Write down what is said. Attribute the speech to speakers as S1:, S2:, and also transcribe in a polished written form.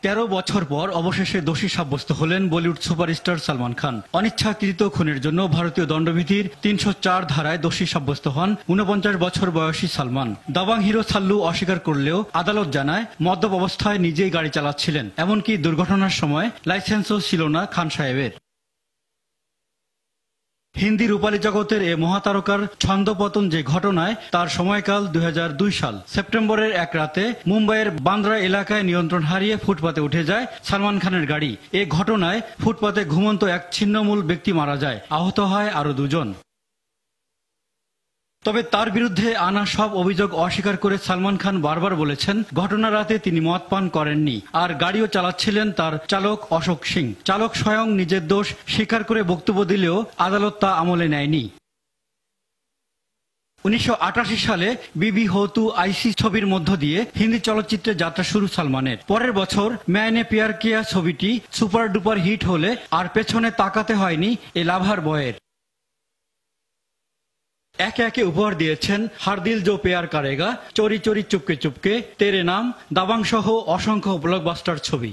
S1: 13 বছর পর অবশেষে দোষী সাব্যস্ত হলেন বলিউড সুপারস্টার সালমান খান। অনিচ্ছাকৃত খুনের জন্য ভারতীয় দণ্ডবিধির 304 ধারায় দোষী সাব্যস্ত হন 49 বছর বয়সী সালমান। দাবাং হিরো সাল্লু অস্বীকার করলেও আদালত জানায় মদ্যপ অবস্থায় নিজেই গাড়ি চালাচ্ছিলেন, এমনকি দুর্ঘটনার সময় লাইসেন্সও ছিল না খান সাহেবের। হিন্দি রূপালী জগতের এ মহাতারকার ছন্দপতন যে ঘটনায় তার সময়কাল 2002 সাল। সেপ্টেম্বরের এক রাতে মুম্বাইয়ের বান্দ্রা এলাকায় নিয়ন্ত্রণ হারিয়ে ফুটপাতে উঠে যায় সালমান খানের গাড়ি। এ ঘটনায় ফুটপাতে ঘুমন্ত এক ছিন্নমূল ব্যক্তি মারা যায়, আহত হয় আরো দুজন। তবে তার বিরুদ্ধে আনা সব অভিযোগ অস্বীকার করে সালমান খান বারবার বলেছেন ঘটনার রাতে তিনি মদ পান করেননি, আর গাড়িও চালাচ্ছিলেন তার চালক অশোক সিং। চালক স্বয়ং নিজের দোষ স্বীকার করে বক্তব্য দিলেও আদালত তা আমলে নেয়নি। 1988 সালে বিবি হো তু আইসি ছবির মধ্য দিয়ে হিন্দি চলচ্চিত্রে যাত্রা শুরু সালমানের। পরের বছর ম্যায়নে প্যার কিয়া ছবিটি সুপার ডুপার হিট হলে আর পেছনে তাকাতে হয়নি এ লাভার বয়ের। একে একে উপহার দিয়েছেন হার দিল জো প্যার করেগা, চোরি চোরি চুপকে চুপকে, তেরে নাম, দাবাং সহ অসংখ্য ব্লকবাস্টার ছবি।